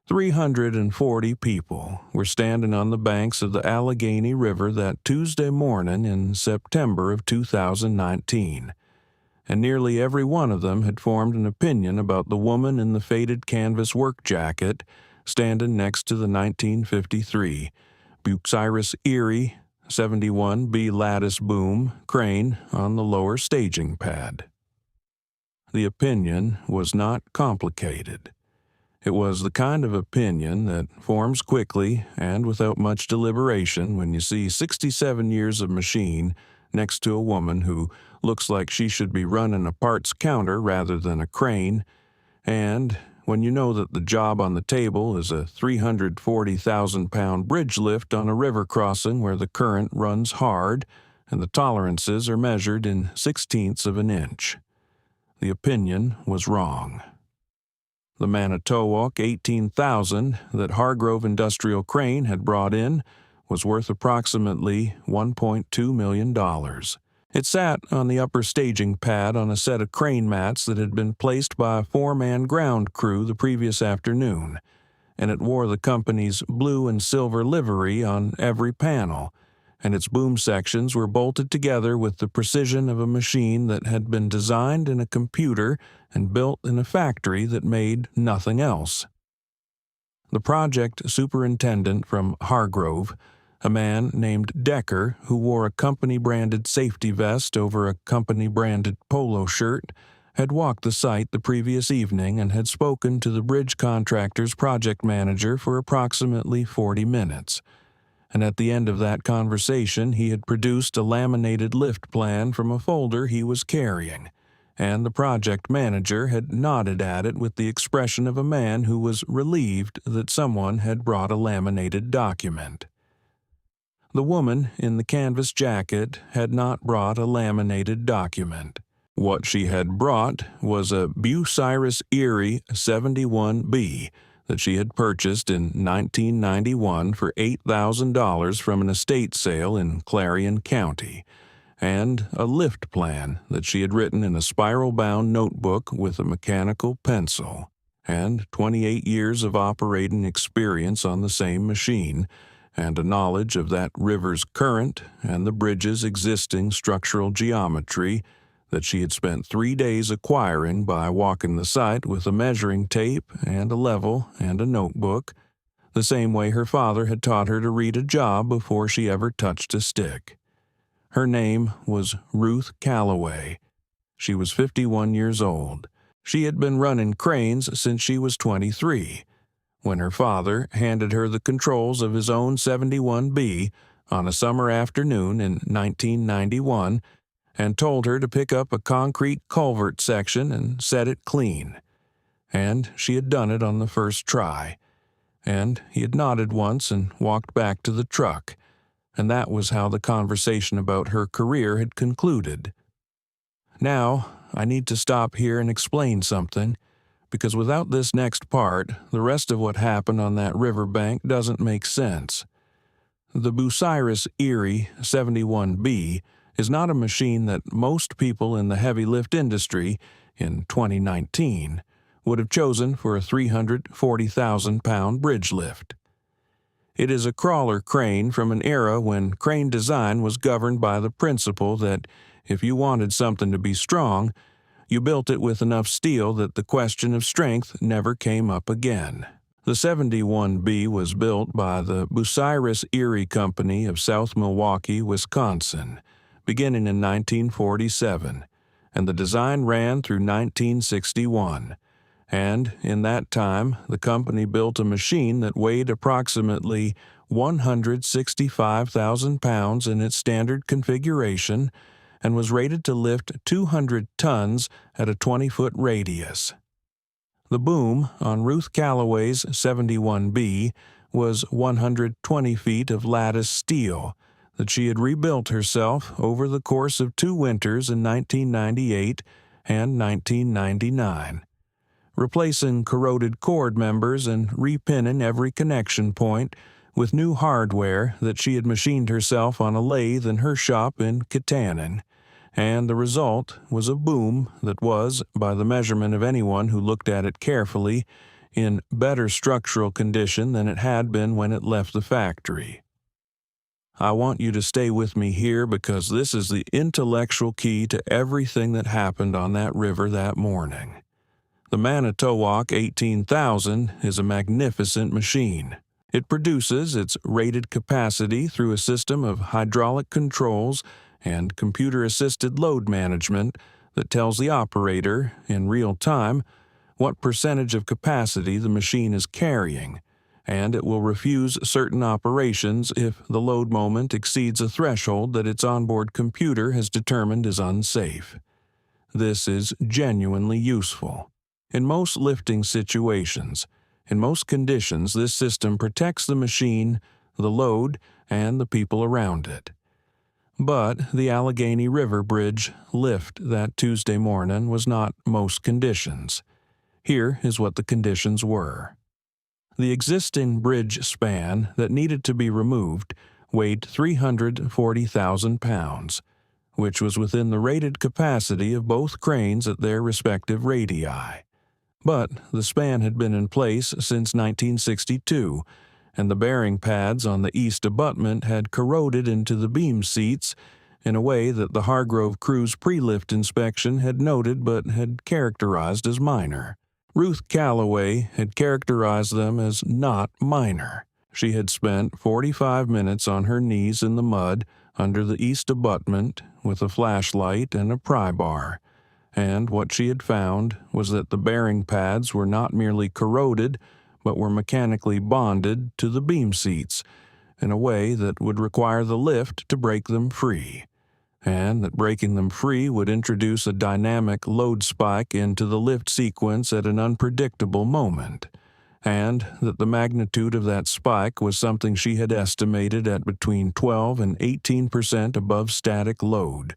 340 people were standing on the banks of the Allegheny River that Tuesday morning in September of 2019, and nearly every one of them had formed an opinion about the woman in the faded canvas work jacket standing next to the 1953 Bucyrus-Erie 71B lattice boom crane on the lower staging pad. The opinion was not complicated. It was the kind of opinion that forms quickly and without much deliberation when you see 67 years of machine next to a woman who looks like she should be running a parts counter rather than a crane, and when you know that the job on the table is a 340,000-pound bridge lift on a river crossing where the current runs hard and the tolerances are measured in 1/16 of an inch. The opinion was wrong. The Manitowoc 18,000 that Hargrove Industrial Crane had brought in was worth approximately $1.2 million. It sat on the upper staging pad on a set of crane mats that had been placed by a 4-man ground crew the previous afternoon, and it wore the company's blue and silver livery on every panel, and its boom sections were bolted together with the precision of a machine that had been designed in a computer and built in a factory that made nothing else. The project superintendent from Hargrove, a man named Decker who wore a company-branded safety vest over a company-branded polo shirt, had walked the site the previous evening and had spoken to the bridge contractor's project manager for approximately 40 minutes. And at the end of that conversation he had produced a laminated lift plan from a folder he was carrying, and the project manager had nodded at it with the expression of a man who was relieved that someone had brought a laminated document. The woman in the canvas jacket had not brought a laminated document. What she had brought was a Bucyrus-Erie 71B that she had purchased in 1991 for $8,000 from an estate sale in Clarion County, and a lift plan that she had written in a spiral-bound notebook with a mechanical pencil, and 28 years of operating experience on the same machine, and a knowledge of that river's current and the bridge's existing structural geometry that she had spent 3 days acquiring by walking the site with a measuring tape and a level and a notebook, the same way her father had taught her to read a job before she ever touched a stick. Her name was Ruth Callaway. She was 51 years old. She had been running cranes since she was 23, when her father handed her the controls of his own 71B on a summer afternoon in 1991 and told her to pick up a concrete culvert section and set it clean. And she had done it on the first try. And he had nodded once and walked back to the truck, and that was how the conversation about her career had concluded. Now, I need to stop here and explain something, because without this next part, the rest of what happened on that riverbank doesn't make sense. The Bucyrus-Erie 71B is not a machine that most people in the heavy lift industry in 2019 would have chosen for a 340,000-pound bridge lift. It is a crawler crane from an era when crane design was governed by the principle that if you wanted something to be strong, you built it with enough steel that the question of strength never came up again. The 71B was built by the Bucyrus-Erie Company of South Milwaukee, Wisconsin, beginning in 1947, and the design ran through 1961. And in that time, the company built a machine that weighed approximately 165,000 pounds in its standard configuration and was rated to lift 200 tons at a 20-foot radius. The boom on Ruth Callaway's 71B was 120 feet of lattice steel that she had rebuilt herself over the course of 2 winters in 1998 and 1999, replacing corroded cord members and repinning every connection point with new hardware that she had machined herself on a lathe in her shop in Kittanning, and the result was a boom that was, by the measurement of anyone who looked at it carefully, in better structural condition than it had been when it left the factory. I want you to stay with me here because this is the intellectual key to everything that happened on that river that morning. The Manitowoc 18,000 is a magnificent machine. It produces its rated capacity through a system of hydraulic controls and computer-assisted load management that tells the operator, in real time, what percentage of capacity the machine is carrying, and it will refuse certain operations if the load moment exceeds a threshold that its onboard computer has determined is unsafe. This is genuinely useful. In most lifting situations, in most conditions, this system protects the machine, the load, and the people around it. But the Allegheny River Bridge lift that Tuesday morning was not most conditions. Here is what the conditions were. The existing bridge span that needed to be removed weighed 340,000 pounds, which was within the rated capacity of both cranes at their respective radii. But the span had been in place since 1962, and the bearing pads on the east abutment had corroded into the beam seats in a way that the Hargrove crew's pre-lift inspection had noted but had characterized as minor. Ruth Callaway had characterized them as not minor. She had spent 45 minutes on her knees in the mud under the east abutment with a flashlight and a pry bar, and what she had found was that the bearing pads were not merely corroded, but were mechanically bonded to the beam seats in a way that would require the lift to break them free, and that breaking them free would introduce a dynamic load spike into the lift sequence at an unpredictable moment, and that the magnitude of that spike was something she had estimated at between 12 and 18% above static load,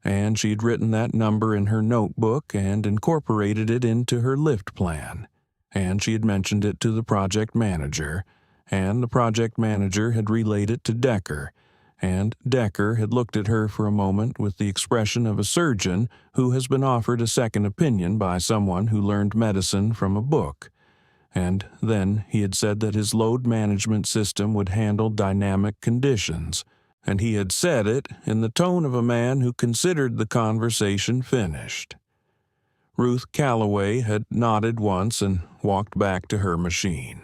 and she had written that number in her notebook and incorporated it into her lift plan, and she had mentioned it to the project manager, and the project manager had relayed it to Decker, and Decker had looked at her for a moment with the expression of a surgeon who has been offered a second opinion by someone who learned medicine from a book, and then he had said that his load management system would handle dynamic conditions, and he had said it in the tone of a man who considered the conversation finished. Ruth Callaway had nodded once and walked back to her machine.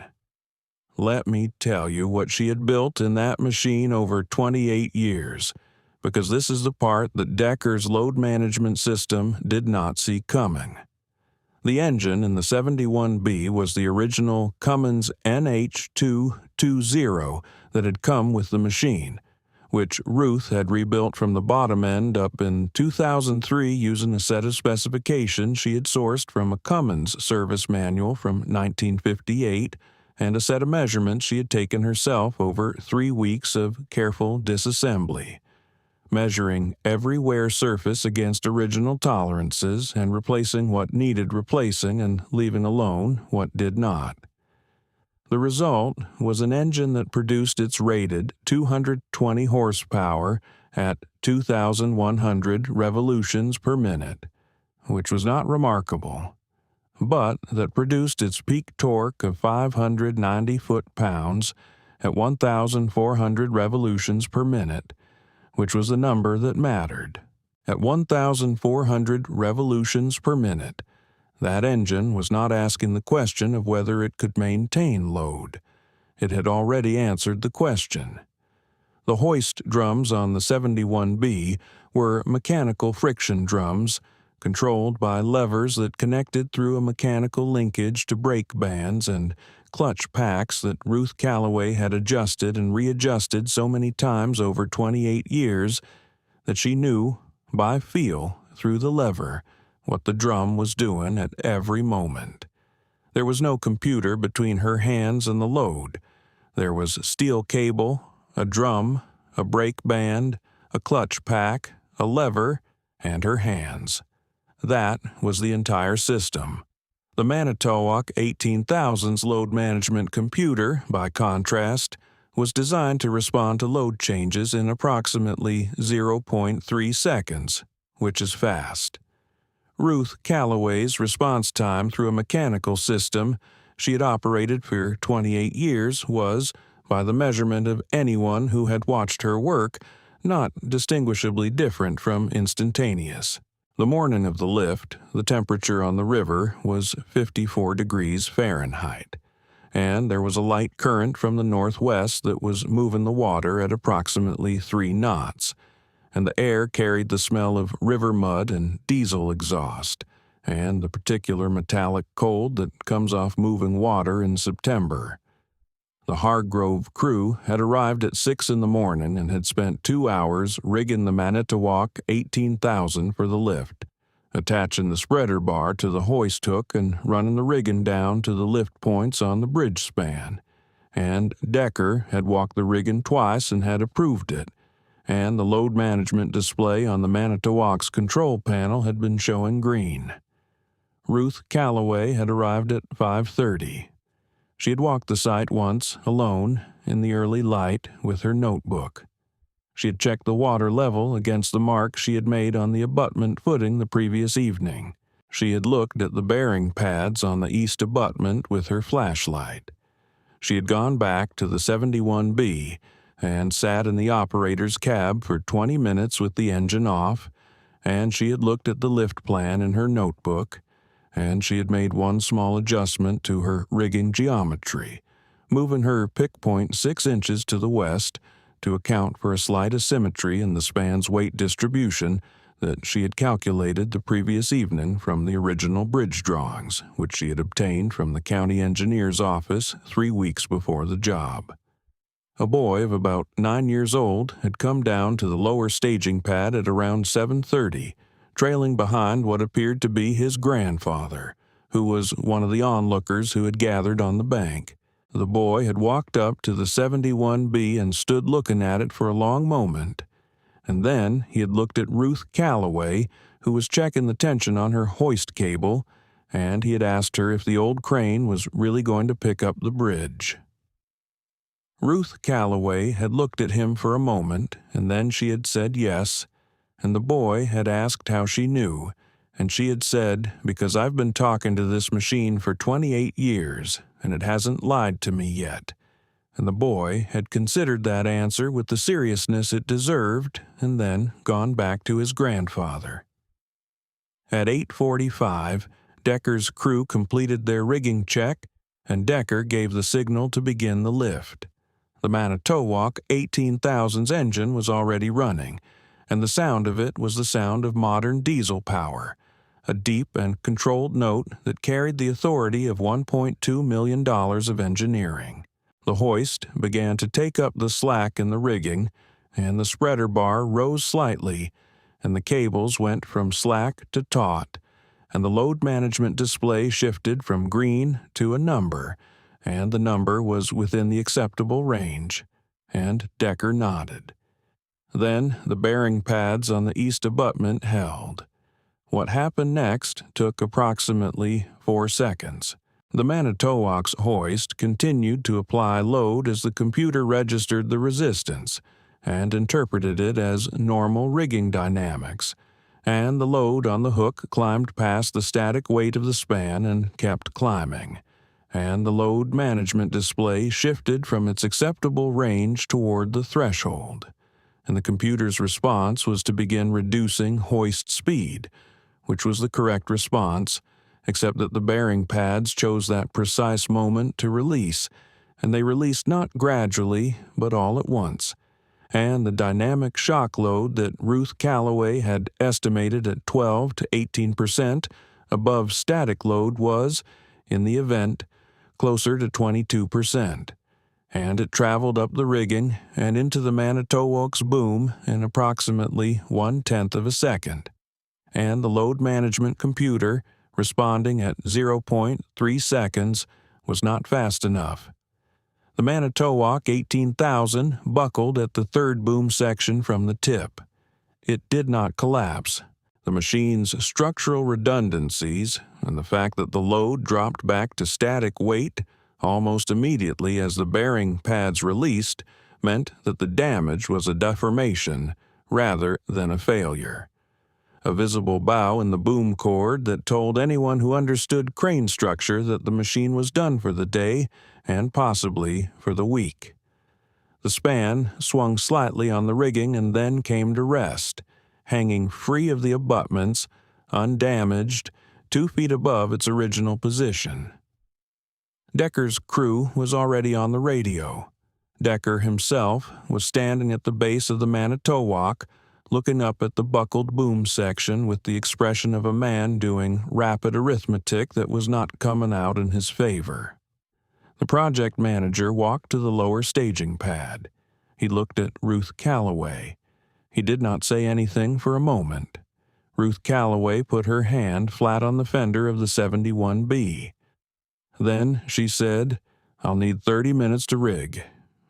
Let me tell you what she had built in that machine over 28 years, because this is the part that Decker's load management system did not see coming. The engine in the 71B was the original Cummins NH220 that had come with the machine, which Ruth had rebuilt from the bottom end up in 2003 using a set of specifications she had sourced from a Cummins service manual from 1958 and a set of measurements she had taken herself over 3 weeks of careful disassembly, measuring every wear surface against original tolerances and replacing what needed replacing and leaving alone what did not. The result was an engine that produced its rated 220 horsepower at 2,100 revolutions per minute, which was not remarkable, but that produced its peak torque of 590 foot-pounds at 1,400 revolutions per minute, which was the number that mattered. At 1,400 revolutions per minute, that engine was not asking the question of whether it could maintain load. It had already answered the question. The hoist drums on the 71B were mechanical friction drums, controlled by levers that connected through a mechanical linkage to brake bands and clutch packs that Ruth Callaway had adjusted and readjusted so many times over 28 years that she knew, by feel, through the lever, what the drum was doing at every moment. There was no computer between her hands and the load. There was steel cable, a drum, a brake band, a clutch pack, a lever, and her hands. That was the entire system. The Manitowoc 18,000's load management computer, by contrast, was designed to respond to load changes in approximately 0.3 seconds, which is fast. Ruth Callaway's response time through a mechanical system she had operated for 28 years was, by the measurement of anyone who had watched her work, not distinguishably different from instantaneous. The morning of the lift, the temperature on the river was 54 degrees Fahrenheit, and there was a light current from the northwest that was moving the water at approximately 3 knots, and the air carried the smell of river mud and diesel exhaust, and the particular metallic cold that comes off moving water in September. The Hargrove crew had arrived at 6 in the morning and had spent 2 hours rigging the Manitowoc 18,000 for the lift, attaching the spreader bar to the hoist hook and running the rigging down to the lift points on the bridge span. And Decker had walked the rigging twice and had approved it, and the load management display on the Manitowoc's control panel had been showing green. Ruth Callaway had arrived at 5:30. She had walked the site once, alone, in the early light, with her notebook. She had checked the water level against the mark she had made on the abutment footing the previous evening. She had looked at the bearing pads on the east abutment with her flashlight. She had gone back to the 71B and sat in the operator's cab for 20 minutes with the engine off, and she had looked at the lift plan in her notebook, and she had made one small adjustment to her rigging geometry, moving her pick point 6 inches to the west to account for a slight asymmetry in the span's weight distribution that she had calculated the previous evening from the original bridge drawings, which she had obtained from the county engineer's office 3 weeks before the job. A boy of about 9 years old had come down to the lower staging pad at around 7:30, trailing behind what appeared to be his grandfather, who was one of the onlookers who had gathered on the bank. The boy had walked up to the 71B and stood looking at it for a long moment, and then he had looked at Ruth Callaway, who was checking the tension on her hoist cable, and he had asked her if the old crane was really going to pick up the bridge. Ruth Callaway had looked at him for a moment, and then she had said yes, and the boy had asked how she knew, and she had said, "Because I've been talking to this machine for 28 years, and it hasn't lied to me yet." And the boy had considered that answer with the seriousness it deserved, and then gone back to his grandfather. At 8:45, Decker's crew completed their rigging check, and Decker gave the signal to begin the lift. The Manitowoc 18,000's engine was already running, and the sound of it was the sound of modern diesel power, a deep and controlled note that carried the authority of $1.2 million of engineering. The hoist began to take up the slack in the rigging, and the spreader bar rose slightly, and the cables went from slack to taut, and the load management display shifted from green to a number, and the number was within the acceptable range, and Decker nodded. Then the bearing pads on the east abutment held. What happened next took approximately 4 seconds. The Manitowoc's hoist continued to apply load as the computer registered the resistance and interpreted it as normal rigging dynamics, and the load on the hook climbed past the static weight of the span and kept climbing, and the load management display shifted from its acceptable range toward the threshold, and the computer's response was to begin reducing hoist speed, which was the correct response, except that the bearing pads chose that precise moment to release, and they released not gradually, but all at once, and the dynamic shock load that Ruth Callaway had estimated at 12 to 18% above static load was, in the event, closer to 22%. And it traveled up the rigging and into the Manitowoc's boom in approximately 1/10 of a second, and the load management computer, responding at 0.3 seconds, was not fast enough. The Manitowoc 18,000 buckled at the third boom section from the tip. It did not collapse. The machine's structural redundancies and the fact that the load dropped back to static weight almost immediately as the bearing pads released meant that the damage was a deformation rather than a failure. a visible bow in the boom cord that told anyone who understood crane structure that the machine was done for the day and possibly for the week. The span swung slightly on the rigging and then came to rest, hanging free of the abutments, undamaged, 2 feet above its original position. Decker's crew was already on the radio. Decker himself was standing at the base of the Manitowoc, looking up at the buckled boom section with the expression of a man doing rapid arithmetic that was not coming out in his favor. The project manager walked to the lower staging pad. He looked at Ruth Callaway. He did not say anything for a moment. Ruth Callaway put her hand flat on the fender of the 71B. Then she said, "I'll need 30 minutes to rig."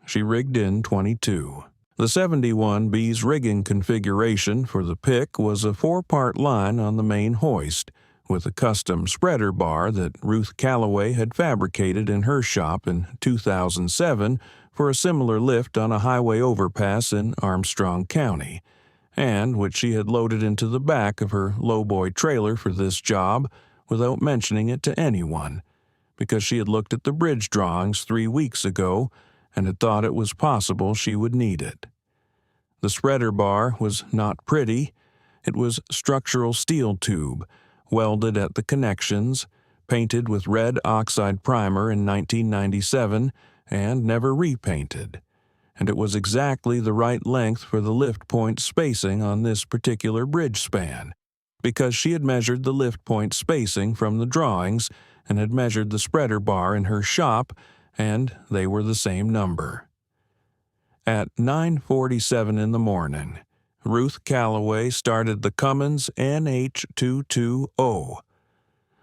She rigged in 22. The 71B's rigging configuration for the pick was a 4-part line on the main hoist, with a custom spreader bar that Ruth Callaway had fabricated in her shop in 2007 for a similar lift on a highway overpass in Armstrong County, and which she had loaded into the back of her lowboy trailer for this job without mentioning it to anyone, because she had looked at the bridge drawings 3 weeks ago and had thought it was possible she would need it. The spreader bar was not pretty. It was structural steel tube, welded at the connections, painted with red oxide primer in 1997 and never repainted, and it was exactly the right length for the lift point spacing on this particular bridge span, because she had measured the lift point spacing from the drawings and had measured the spreader bar in her shop, and they were the same number. At 9:47 in the morning, Ruth Callaway started the Cummins NH220.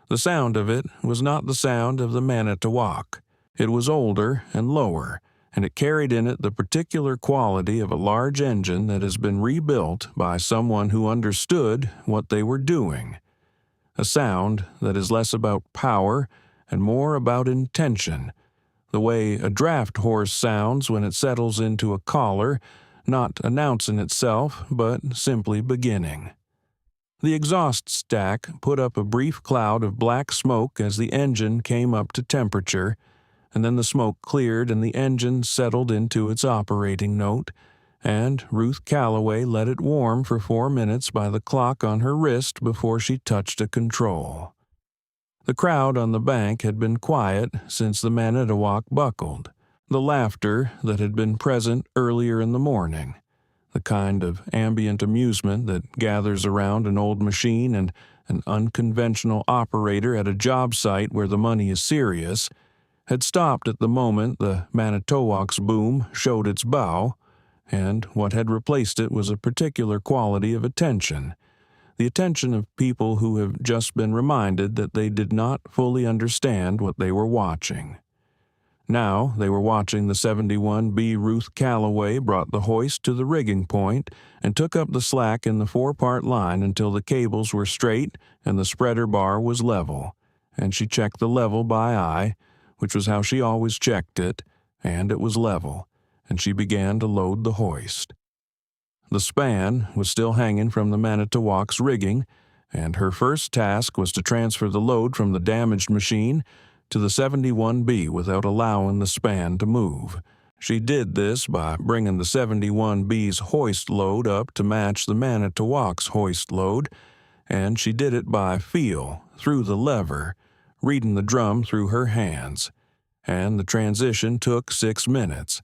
The sound of it was not the sound of the Manitowoc. It was older and lower, and it carried in it the particular quality of a large engine that has been rebuilt by someone who understood what they were doing. A sound that is less about power and more about intention, the way a draft horse sounds when it settles into a collar, not announcing itself, but simply beginning. The exhaust stack put up a brief cloud of black smoke as the engine came up to temperature, and then the smoke cleared and the engine settled into its operating note, and Ruth Callaway let it warm for 4 minutes by the clock on her wrist before she touched a control. The crowd on the bank had been quiet since the Manitowoc buckled. The laughter that had been present earlier in the morning, the kind of ambient amusement that gathers around an old machine and an unconventional operator at a job site where the money is serious, had stopped at the moment the Manitowoc's boom showed its bow, and what had replaced it was a particular quality of attention, the attention of people who have just been reminded that they did not fully understand what they were watching. Now they were watching the 71B. Ruth Callaway brought the hoist to the rigging point and took up the slack in the 4-part line until the cables were straight and the spreader bar was level, and she checked the level by eye, which was how she always checked it, and it was level, and she began to load the hoist. The span was still hanging from the Manitowoc's rigging, and her first task was to transfer the load from the damaged machine to the 71B without allowing the span to move. She did this by bringing the 71B's hoist load up to match the Manitowoc's hoist load, and she did it by feel, through the lever, reading the drum through her hands, and the transition took 6 minutes.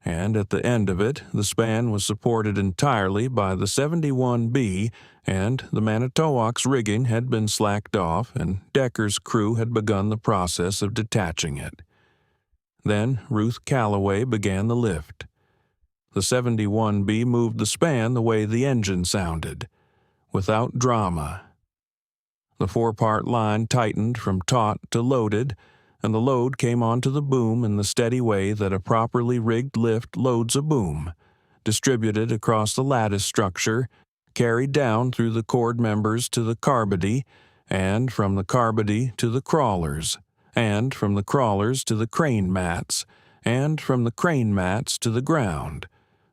And at the end of it, the span was supported entirely by the 71B, and the Manitowoc's rigging had been slacked off, and Decker's crew had begun the process of detaching it. Then Ruth Callaway began the lift. The 71B moved the span the way the engine sounded, without drama. The 4-part line tightened from taut to loaded, and the load came onto the boom in the steady way that a properly rigged lift loads a boom, distributed across the lattice structure, carried down through the cord members to the carbody, and from the carbody to the crawlers, and from the crawlers to the crane mats, and from the crane mats to the ground,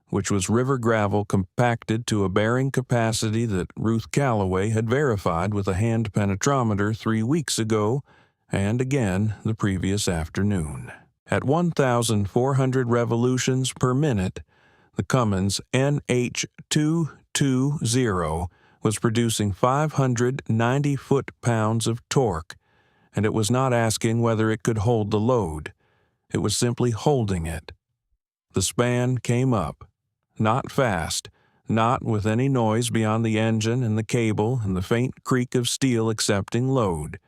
which was river gravel compacted to a bearing capacity that Ruth Callaway had verified with a hand penetrometer 3 weeks ago and again the previous afternoon. At 1,400 revolutions per minute, the Cummins NH220 was producing 590 foot-pounds of torque, and it was not asking whether it could hold the load. It was simply holding it. The span came up, not fast, not with any noise beyond the engine and the cable and the faint creak of steel accepting load.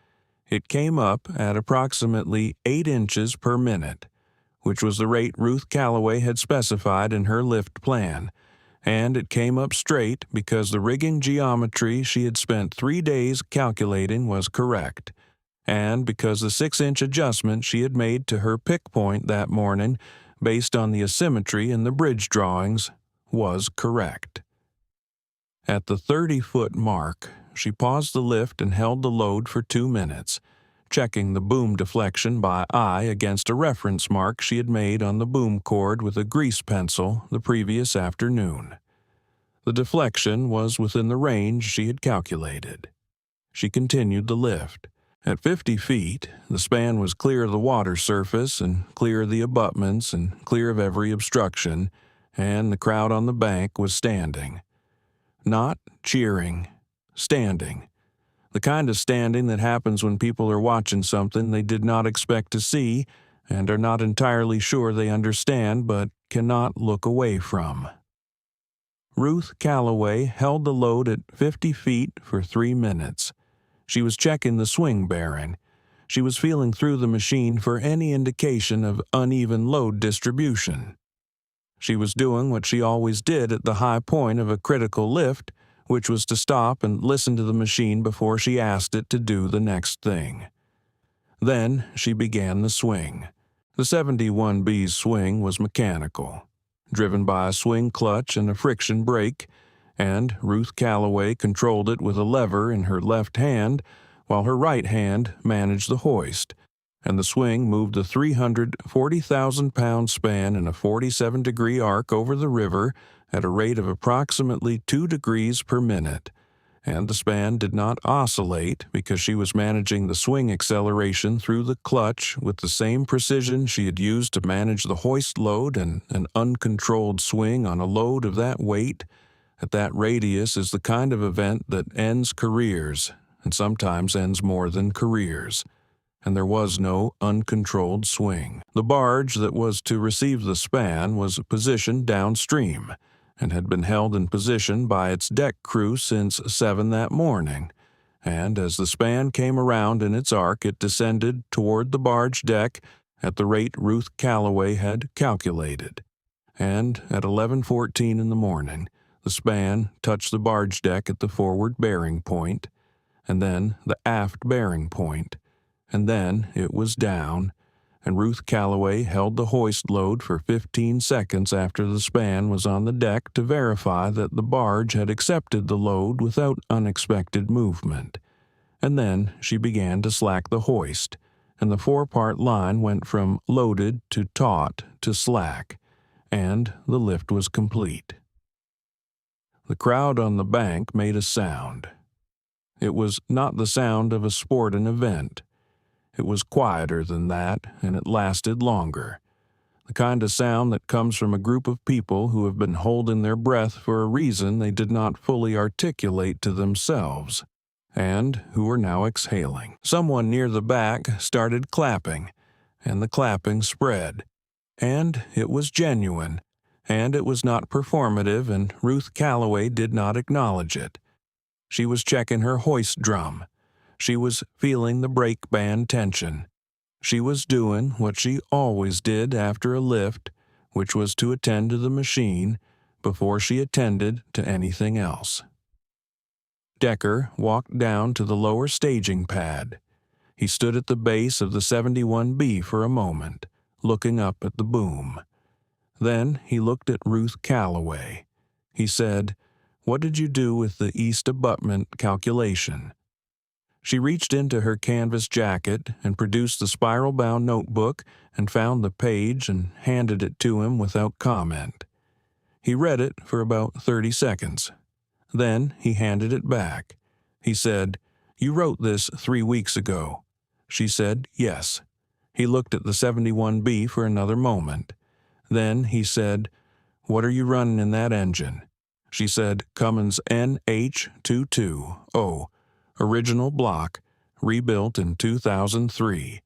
It came up at approximately 8 inches per minute, which was the rate Ruth Callaway had specified in her lift plan, and it came up straight because the rigging geometry she had spent 3 days calculating was correct, and because the 6-inch adjustment she had made to her pick point that morning, based on the asymmetry in the bridge drawings, was correct. At the 30-foot mark, she paused the lift and held the load for 2 minutes, checking the boom deflection by eye against a reference mark she had made on the boom cord with a grease pencil the previous afternoon. The deflection was within the range she had calculated. She continued the lift. At 50 feet, the span was clear of the water surface and clear of the abutments and clear of every obstruction, and the crowd on the bank was standing. Not cheering, standing. The kind of standing that happens when people are watching something they did not expect to see and are not entirely sure they understand but cannot look away from. Ruth Callaway held the load at 50 feet for 3 minutes. She was checking the swing bearing. She was feeling through the machine for any indication of uneven load distribution. She was doing what she always did at the high point of a critical lift, which was to stop and listen to the machine before she asked it to do the next thing. Then she began the swing. The 71B's swing was mechanical, driven by a swing clutch and a friction brake, and Ruth Callaway controlled it with a lever in her left hand, while her right hand managed the hoist, and the swing moved the 340,000-pound span in a 47-degree arc over the river at a rate of approximately 2 degrees per minute, and the span did not oscillate because she was managing the swing acceleration through the clutch with the same precision she had used to manage the hoist load, and an uncontrolled swing on a load of that weight at that radius is the kind of event that ends careers, and sometimes ends more than careers. And there was no uncontrolled swing. The barge that was to receive the span was positioned downstream, and had been held in position by its deck crew since 7 that morning, and as the span came around in its arc it descended toward the barge deck at the rate Ruth Callaway had calculated, and at 11:14 in the morning the span touched the barge deck at the forward bearing point, and then the aft bearing point, and then it was down, and Ruth Callaway held the hoist load for 15 seconds after the span was on the deck to verify that the barge had accepted the load without unexpected movement. And then she began to slack the hoist, and the 4-part line went from loaded to taut to slack, and the lift was complete. The crowd on the bank made a sound. It was not the sound of a sporting event. It was quieter than that, and it lasted longer. The kind of sound that comes from a group of people who have been holding their breath for a reason they did not fully articulate to themselves, and who are now exhaling. Someone near the back started clapping, and the clapping spread. And it was genuine, and it was not performative, and Ruth Callaway did not acknowledge it. She was checking her hoist drum. She was feeling the brake band tension. She was doing what she always did after a lift, which was to attend to the machine before she attended to anything else. Decker walked down to the lower staging pad. He stood at the base of the 71B for a moment, looking up at the boom. Then he looked at Ruth Callaway. He said, "What did you do with the east abutment calculation?" She reached into her canvas jacket and produced the spiral-bound notebook and found the page and handed it to him without comment. He read it for about 30 seconds. Then he handed it back. He said, "You wrote this 3 weeks ago." She said, "Yes." He looked at the 71B for another moment. Then he said, "What are you running in that engine?" She said, "Cummins NH22O, original block, rebuilt in 2003.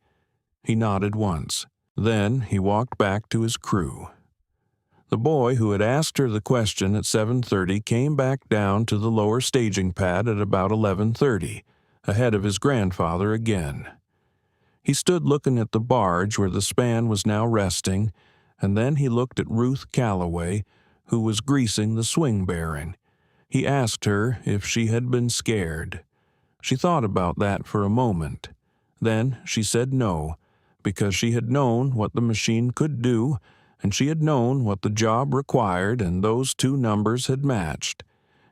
He nodded once. Then he walked back to his crew. The boy who had asked her the question at 7:30 came back down to the lower staging pad at about 11:30, ahead of his grandfather again. He stood looking at the barge where the span was now resting, and then he looked at Ruth Callaway, who was greasing the swing bearing. He asked her if she had been scared. She thought about that for a moment. Then she said no, because she had known what the machine could do, and she had known what the job required, and those two numbers had matched.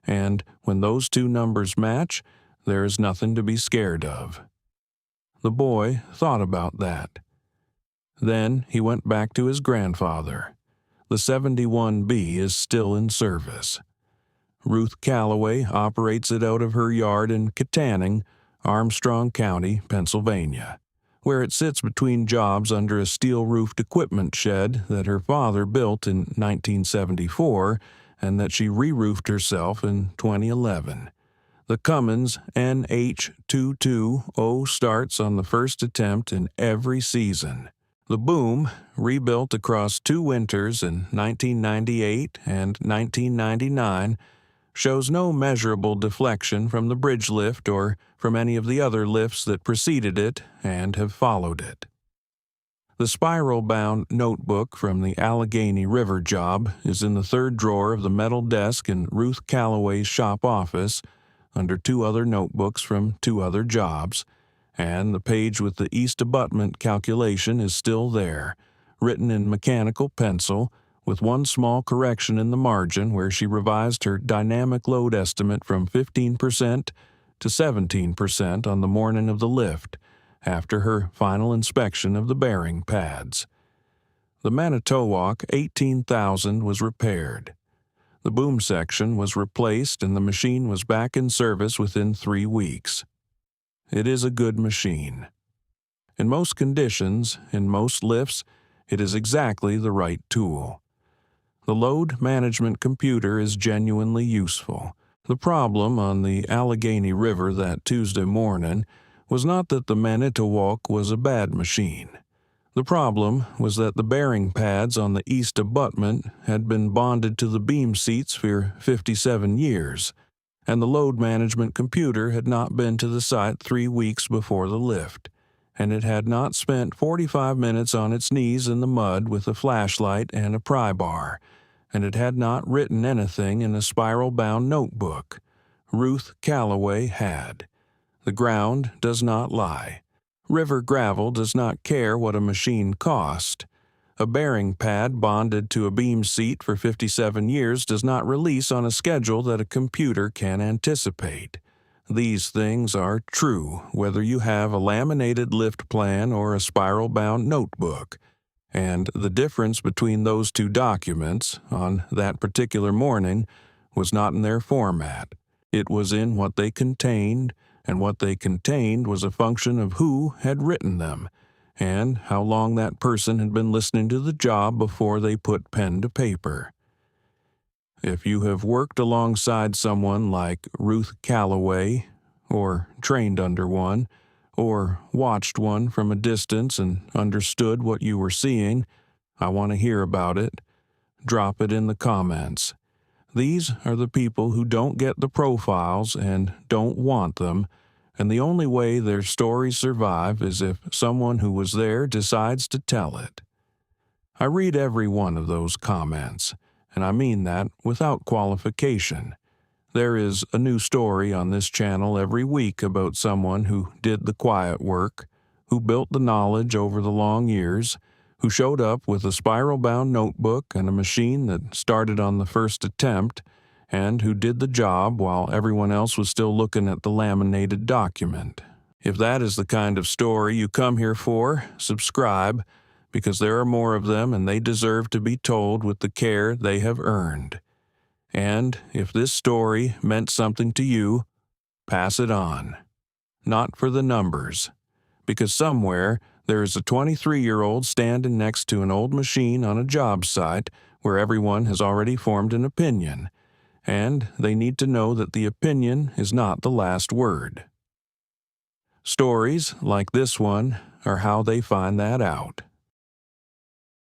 And when those two numbers match, there is nothing to be scared of. The boy thought about that. Then he went back to his grandfather. The 71B is still in service. Ruth Callaway operates it out of her yard in Kittanning, Armstrong County, Pennsylvania, where it sits between jobs under a steel-roofed equipment shed that her father built in 1974 and that she re-roofed herself in 2011. The Cummins NH22O starts on the first attempt in every season. The boom, rebuilt across 2 winters in 1998 and 1999, shows no measurable deflection from the bridge lift or from any of the other lifts that preceded it and have followed it. The spiral-bound notebook from the Allegheny River job is in the 3rd drawer of the metal desk in Ruth Callaway's shop office, under 2 other notebooks from 2 other jobs, and the page with the east abutment calculation is still there, written in mechanical pencil, with one small correction in the margin where she revised her dynamic load estimate from 15% to 17% on the morning of the lift, after her final inspection of the bearing pads. The Manitowoc 18,000 was repaired. The boom section was replaced and the machine was back in service within 3 weeks. It is a good machine. In most conditions, in most lifts, it is exactly the right tool. The load management computer is genuinely useful. The problem on the Allegheny River that Tuesday morning was not that the Manitowoc was a bad machine. The problem was that the bearing pads on the east abutment had been bonded to the beam seats for 57 years, and the load management computer had not been to the site 3 weeks before the lift, and it had not spent 45 minutes on its knees in the mud with a flashlight and a pry bar, and it had not written anything in a spiral-bound notebook. Ruth Callaway had. The ground does not lie. River gravel does not care what a machine cost. A bearing pad bonded to a beam seat for 57 years does not release on a schedule that a computer can anticipate. These things are true whether you have a laminated lift plan or a spiral-bound notebook, and the difference between those 2 documents, on that particular morning, was not in their format. It was in what they contained, and what they contained was a function of who had written them, and how long that person had been listening to the job before they put pen to paper. If you have worked alongside someone like Ruth Callaway, or trained under one, or watched one from a distance and understood what you were seeing, I want to hear about it. Drop it in the comments. These are the people who don't get the profiles and don't want them, and the only way their stories survive is if someone who was there decides to tell it. I read every one of those comments, and I mean that without qualification. There is a new story on this channel every week about someone who did the quiet work, who built the knowledge over the long years, who showed up with a spiral-bound notebook and a machine that started on the first attempt, and who did the job while everyone else was still looking at the laminated document. If that is the kind of story you come here for, subscribe, because there are more of them and they deserve to be told with the care they have earned. And if this story meant something to you, pass it on. Not for the numbers, because somewhere there is a 23-year-old standing next to an old machine on a job site where everyone has already formed an opinion, and they need to know that the opinion is not the last word. Stories like this one are how they find that out.